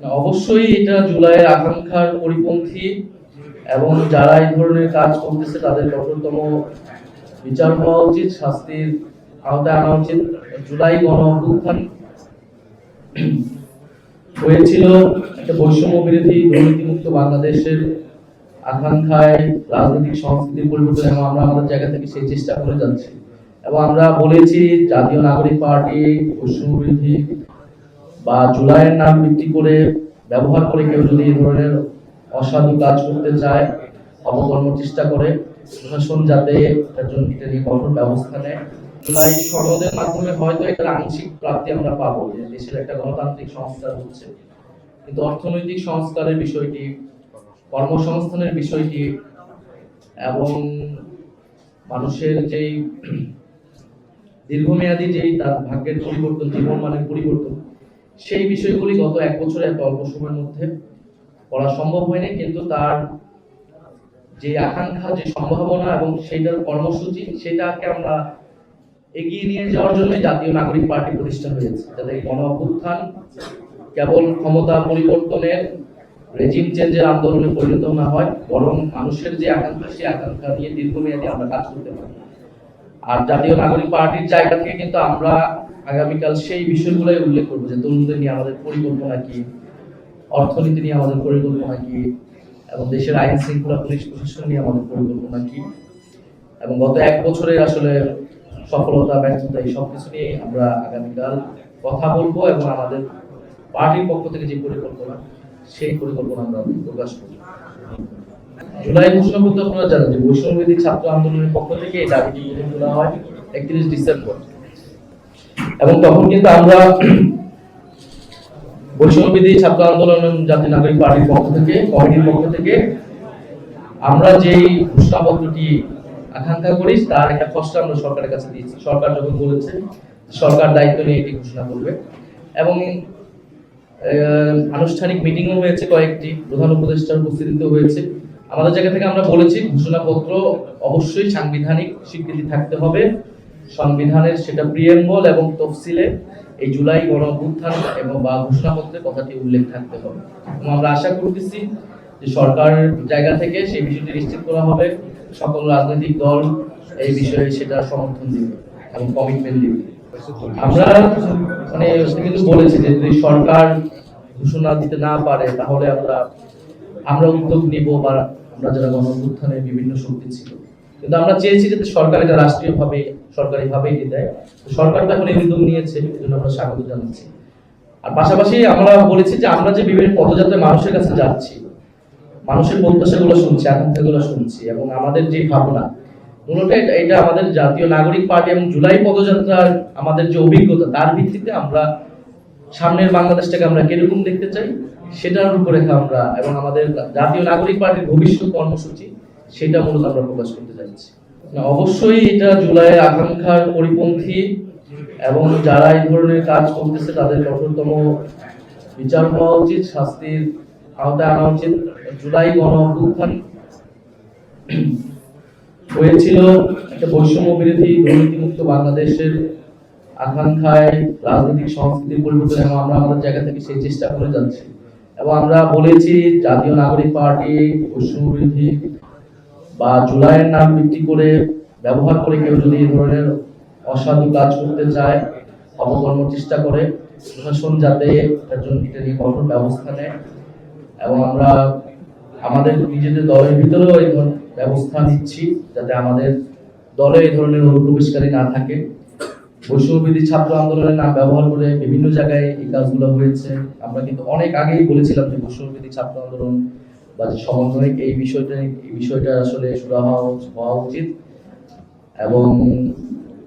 অবশ্যই এটা জুলাইয়ের আকাঙ্ক্ষার পরিপন্থী এবং যারা এই ধরনের কাজ করতেছে তাদের কঠোরতম বিচার হওয়া উচিত, শাস্তির আওতায় আনা উচিত। জুলাই গণ অভ্যুত্থান হয়েছিল একটা বৈষম্য বিরোধী দুর্নীতিমুক্ত বাংলাদেশের আকাঙ্ক্ষায়, রাজনৈতিক সংস্কৃতির পরিবর্তন, এবং আমরা আমাদের জায়গা থেকে সেই চেষ্টা করে যাচ্ছি। এবং আমরা বলেছি জাতীয় নাগরিক পার্টি বৈষম্য বিরোধী বা জুলাইয়ের নাম ভিত্তি করে ব্যবহার করে কেউ যদি এই ধরনের অসাধু কাজ করতে চায়, অপকর্ম চেষ্টা করে, প্রশাসন যাতে এটার জন্য এটা নিয়ে কঠোর ব্যবস্থা নেয়। জুলাই সনদের মাধ্যমে হয়তো একটা আংশিক প্রাপ্তি আমরা পাবো, যে দেশের একটা গণতান্ত্রিক সংস্কার হচ্ছে, কিন্তু অর্থনৈতিক সংস্কারের বিষয়টি, কর্মসংস্থানের বিষয়টি এবং মানুষের যেই দীর্ঘমেয়াদী যেই তার ভাগ্যের পরিবর্তন, জীবন মানের পরিবর্তন, সেই বিষয়গুলি গত এক বছরে এত অল্প সময়ের মধ্যে করা সম্ভব হয়নি। কিন্তু তার যে আকাঙ্ক্ষা, যে সম্ভাবনা এবং সেইটার কর্মসূচি, সেটাকে আমরা এগিয়ে নিয়ে যাওয়ার জন্য জাতীয় নাগরিক পার্টি প্রতিষ্ঠা হয়েছে, যাতে গণ অভ্যুত্থান কেবল ক্ষমতা পরিবর্তনের, রেজিম চেঞ্জের আন্দোলনে পরিণত না হয়, বরং মানুষের যে আকাঙ্ক্ষা, সেই আকাঙ্ক্ষা নিয়ে দীর্ঘমেয়াদী আমরা কাজ করতে পারি। আর জাতীয় নাগরিক পার্টির জায়গা থেকে কিন্তু আমরা আগামীকাল সেই বিষয়গুলোই উল্লেখ করবো, যে তরুণদের নিয়ে আমাদের পরিকল্পনা কি, অর্থনীতি নিয়ে আমাদের পরিকল্পনা কি, এবং দেশের আইন শৃঙ্খলা, পুলিশ প্রশাসন নিয়ে আমাদের পরিকল্পনা কি, এবং গত এক বছরের আসলে সফলতা, ব্যর্থতা, এই সবকিছু নিয়ে আমরা আগামীকাল কথা বলবো, এবং আমাদের পার্টির পক্ষ থেকে যে পরিকল্পনা, সেই পরিকল্পনা আমরা প্রকাশ করব। জুলাই ঘোষণাপত্র আপনারা জানেন যে বৈষম্যবিরোধী ছাত্র আন্দোলনের পক্ষ থেকে এই দাবিটি গ্রহণ করা হয় 31 ডিসেম্বর, এবং তখন কিন্তু আমরা বৈষম্যবিরোধী ছাত্র আন্দোলন জাতীয় নাগরিক পার্টির পক্ষ থেকে, কমিটির পক্ষ থেকে আমরা যেই ঘোষণাপত্রটি আকাঙ্ক্ষা করি তার একটা খসড়া আমরা সরকারের কাছে দিয়েছি। সরকার যখন বলেছে সরকার দায়িত্ব নিয়ে এটি ঘোষণা করবে, এবং আনুষ্ঠানিক মিটিংও হয়েছে, কয়েকটি প্রধান উপদেষ্টার উপস্থিতিতে হয়েছে। আমাদের জায়গা থেকে আমরা বলেছি ঘোষণাপত্র অবশ্যই সাংবিধানিক স্বীকৃতি থাকতে হবে, সংবিধানের সেটা প্রিয়েম্বল এবং তফসিলে এই জুলাই গণ অভ্যুত্থান এবং বা ঘোষণাপত্রে কথাটি উল্লেখ থাকতে হবে। এবং আমরা আশা করতেছি যে সরকারের জায়গা থেকে সেই বিষয়টি নিশ্চিত করা হবে, সকল রাজনৈতিক দল এই বিষয়ে সেটা সমর্থন দিবে এবং কমিটমেন্ট দিবে। আমরা কিন্তু বলেছি যে যদি সরকার ঘোষণা দিতে না পারে তাহলে আমরা উদ্যোগ নিব, বা আমরা যারা গণ অভ্যুত্থানের বিভিন্ন শক্তি ছিল, কিন্তু আমরা চেয়েছি যাতে সরকার এটা রাষ্ট্রীয়ভাবে, সরকারিভাবেই দেয়। সরকার এখন এই উদ্যোগ নিয়েছে, এই জন্য আমরা স্বাগত জানাচ্ছি। আর পাশাপাশি আমরা বলেছি যে আমরা যে বিভিন্ন পদযাত্রায় মানুষের কাছে যাচ্ছি, মানুষের প্রত্যাশাগুলো শুনছি, আকাঙ্ক্ষাগুলো শুনছি, এবং আমাদের যে ভাবনা, মূলত এটা আমাদের জাতীয় নাগরিক পার্টি এবং জুলাই পদযাত্রার আমাদের যে অভিজ্ঞতা, তার ভিত্তিতে আমরা সামনের বাংলাদেশটাকে আমরা কিরকম দেখতে চাই সেটার রূপরেখা আমরা, এবং আমাদের জাতীয় নাগরিক পার্টির ভবিষ্যৎ কর্মসূচি, সেটা মূলত আমরা প্রকাশ করতে যাচ্ছি। অবশ্যই এটা জুলাইয়ের আকাঙ্ক্ষার পরিপন্থী এবং যারা এই ধরনের কাজ করতেছে তাদের কঠোরতম বিচার হওয়া উচিত, শাস্তির আওতায় আনা উচিত। জুলাই গণ অভ্যুত্থান হয়েছিল একটা বৈষম্য বিরোধী দুর্নীতিমুক্ত বাংলাদেশের আকাঙ্ক্ষায়, রাজনৈতিক সংস্কৃতির পরিবর্তন, এবং আমরা আমাদের জায়গা থেকে সেই চেষ্টা করে যাচ্ছি। এবং আমরা বলেছি জাতীয় নাগরিক পার্টি বৈষম্য বিরোধী বা জুলাইয়ের নাম ভিত্তি করে ব্যবহার করে কেউ যদি এই ধরনের অসাধু কাজ করতে চায়, অপকর্ম চেষ্টা করে, প্রশাসন যাতে এটার জন্য এটা নিয়ে কঠোর ব্যবস্থা নেয়। এবং আমরা আমাদের নিজেদের দলের ভিতরেও এই ধরনের ব্যবস্থা নিচ্ছি, যাতে আমাদের দলে এই ধরনের অনুপ্রবেশকারী না থাকে। বৈষম্যবিরোধী ছাত্র আন্দোলনের নাম ব্যবহার করে বিভিন্ন জায়গায় এই কাজগুলো হয়েছে। আমরা কিন্তু অনেক আগেই বলেছিলাম যে বৈষম্যবিরোধী ছাত্র আন্দোলন বা যে সমন্বয়ক, এই বিষয়টা আসলে সুরা হওয়া উচিত, এবং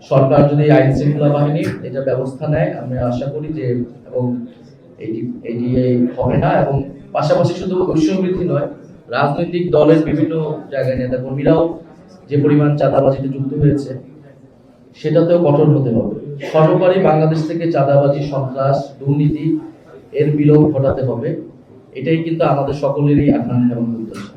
সরকার যদি আইন শৃঙ্খলা বাহিনী এটা ব্যবস্থা নেয়, আমি আশা করি যে, এবং এটি হবে না। এবং পাশাপাশি শুধু বৈষম্যবিরোধী নয়, রাজনৈতিক দলের বিভিন্ন জায়গায় নেতাকর্মীরাও যে পরিমাণ চাঁদাবাজিতে যুক্ত হয়েছে সেটাতেও কঠোর হতে হবে। সর্বোপরি বাংলাদেশ থেকে চাঁদাবাজি, সন্ত্রাস, দুর্নীতি এর বিলোপ ঘটাতে হবে। এটাই কিন্তু আমাদের সকলেরই আকাঙ্ক্ষা এবং উদ্দেশ্য।